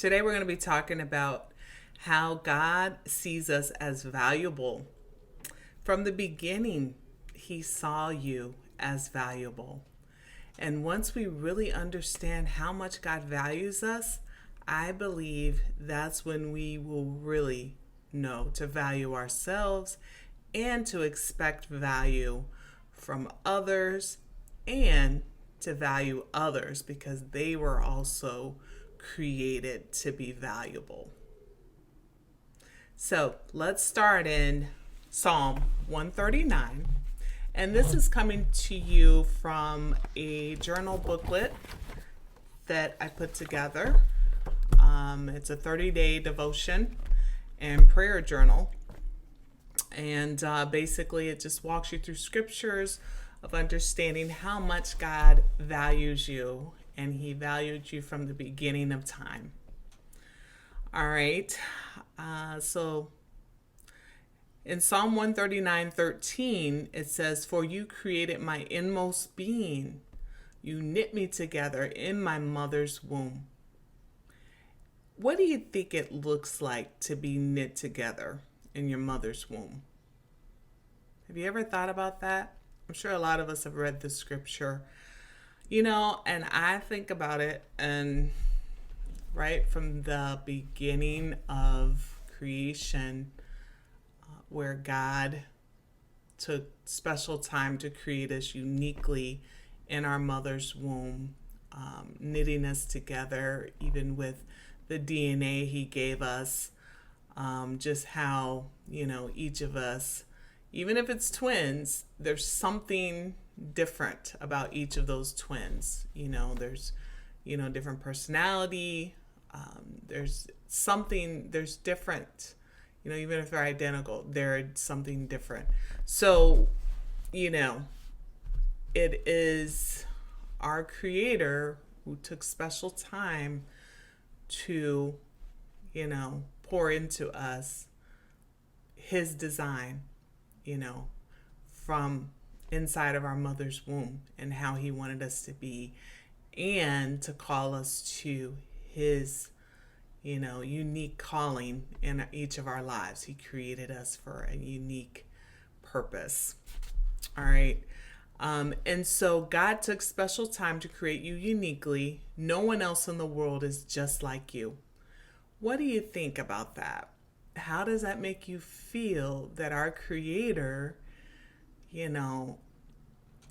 Today we're going to be talking about how God sees us as valuable. From the beginning, He saw you as valuable. And once we really understand how much God values us, I believe that's when we will really know to value ourselves and to expect value from others and to value others because they were also created to be valuable. So let's start in Psalm 139. And this is coming to you from a journal booklet that I put together. It's a 30-day devotion and prayer journal. And basically, it just walks you through scriptures of understanding how much God values you, and He valued you from the beginning of time. All right. So in Psalm 139:13, it says, "For you created my inmost being. You knit me together in my mother's womb." What do you think it looks like to be knit together in your mother's womb? Have you ever thought about that? I'm sure a lot of us have read the scripture, and I think about it, and right from the beginning of creation, where God took special time to create us uniquely in our mother's womb, knitting us together, even with the DNA He gave us, just how, each of us, even if it's twins, there's something different about each of those twins. There's, different personality. There's different, even if they're identical, there's something different. So, it is our Creator who took special time to, pour into us His design, from inside of our mother's womb and how He wanted us to be, and to call us to His, unique calling in each of our lives. He created us for a unique purpose. All right. And so God took special time to create you uniquely. No one else in the world is just like you. What do you think about that? How does that make you feel that our Creator,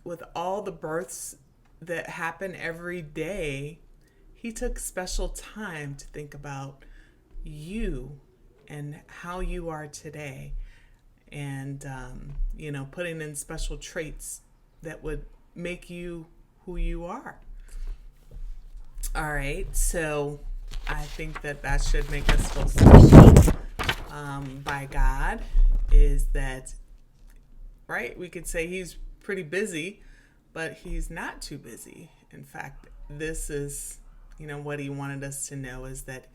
with all the births that happen every day, He took special time to think about you and how you are today, and, putting in special traits that would make you who you are. All right, so I think that should make us feel special by God, is that, right? We could say He's pretty busy, but He's not too busy. In fact, this is, what He wanted us to know, is that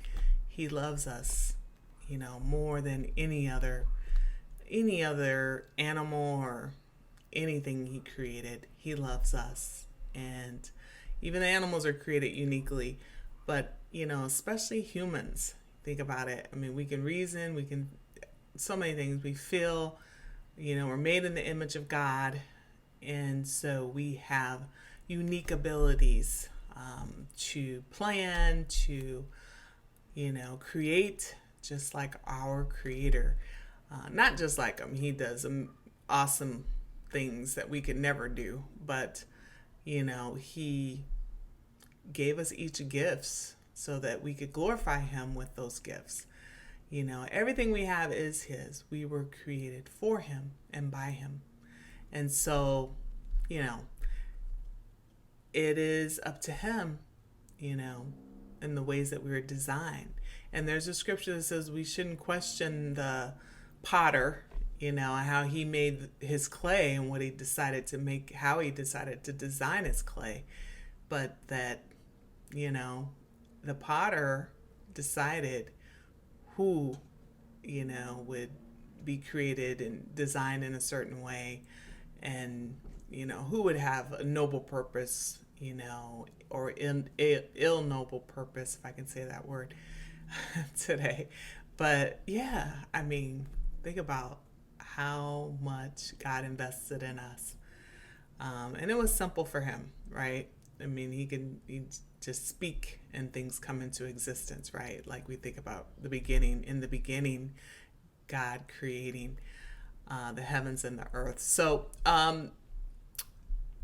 He loves us, more than any other animal or anything He created. He loves us. And even the animals are created uniquely, but, especially humans. Think about it. I mean, we can reason, so many things we feel, we're made in the image of God. And so we have unique abilities to plan, to, create, just like our Creator. Not just like Him. He does awesome things that we could never do. But, He gave us each gifts so that we could glorify Him with those gifts. Everything we have is His. We were created for Him and by Him. And so, it is up to Him, in the ways that we were designed. And there's a scripture that says we shouldn't question the potter, how he made his clay and what he decided to make, how he decided to design his clay. But that, the potter decided who, would be created and designed in a certain way, and, who would have a noble purpose, or ill noble purpose, if I can say that word, today. But yeah, I mean, think about how much God invested in us. And it was simple for him, right? I mean, he just speak and things come into existence, right? Like we think about the beginning. In the beginning, God creating the heavens and the earth. So,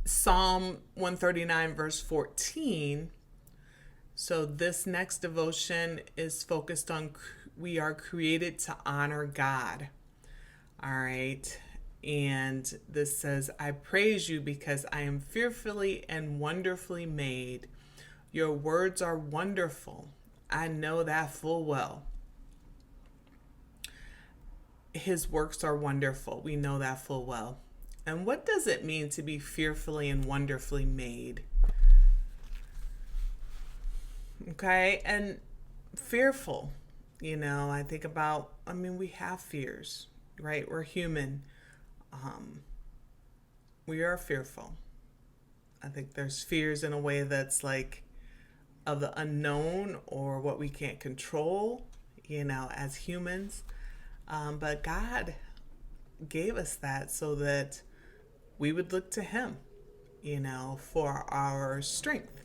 Psalm 139, verse 14. So, this next devotion is focused on we are created to honor God. All right. And this says, I praise you because I am fearfully and wonderfully made. Your words are wonderful. I know that full well. His works are wonderful. We know that full well. And what does it mean to be fearfully and wonderfully made? Okay. And fearful, I think about, we have fears, right? We're human. Um, we are fearful. I think there's fears in a way that's like of the unknown or what we can't control, as humans. But God gave us that so that we would look to Him, for our strength,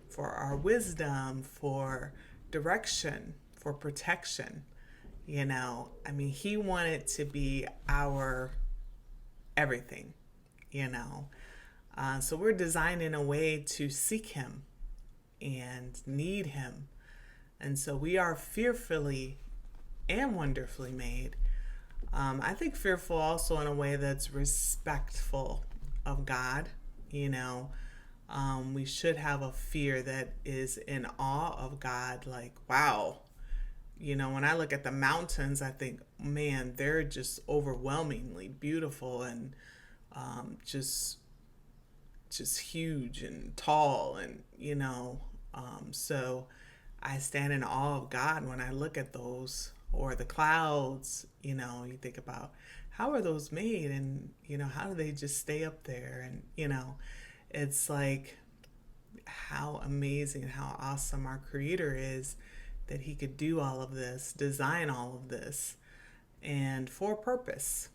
for our wisdom, for direction, for protection. He wanted to be our everything, So we're designed in a way to seek Him and need Him. And so we are fearfully and wonderfully made. I think fearful also in a way that's respectful of God. We should have a fear that is in awe of God, like, wow. When I look at the mountains, I think, man, they're just overwhelmingly beautiful and just huge and tall. And, so I stand in awe of God when I look at those, or the clouds. You think about how are those made, and how do they just stay up there? And it's like how amazing, how awesome our Creator is, that He could do all of this, design all of this, and for a purpose,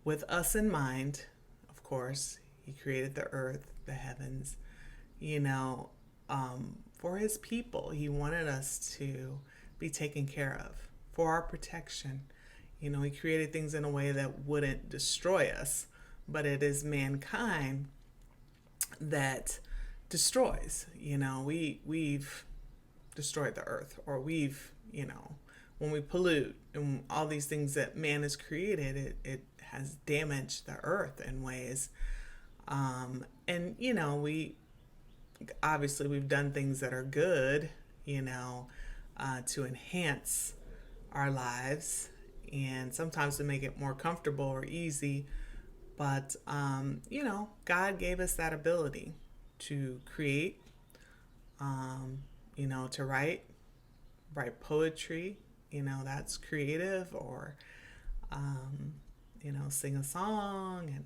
with us in mind. Of course, He created the earth, the heavens, for His people. He wanted us to be taken care of, for our protection. He created things in a way that wouldn't destroy us, but it is mankind that destroys. We've destroyed the earth, or we've, when we pollute and all these things that man has created, it has damaged the earth in ways. And we obviously we've done things that are good, to enhance our lives and sometimes to make it more comfortable or easy. But, God gave us that ability to create, to write poetry, that's creative, or, sing a song. And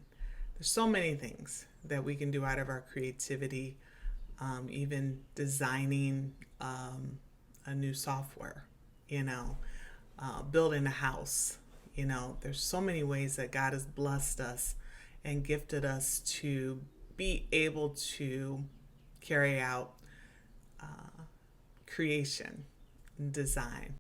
there's so many things that we can do out of our creativity, even designing a new software, building a house. There's so many ways that God has blessed us and gifted us to be able to carry out creation, design.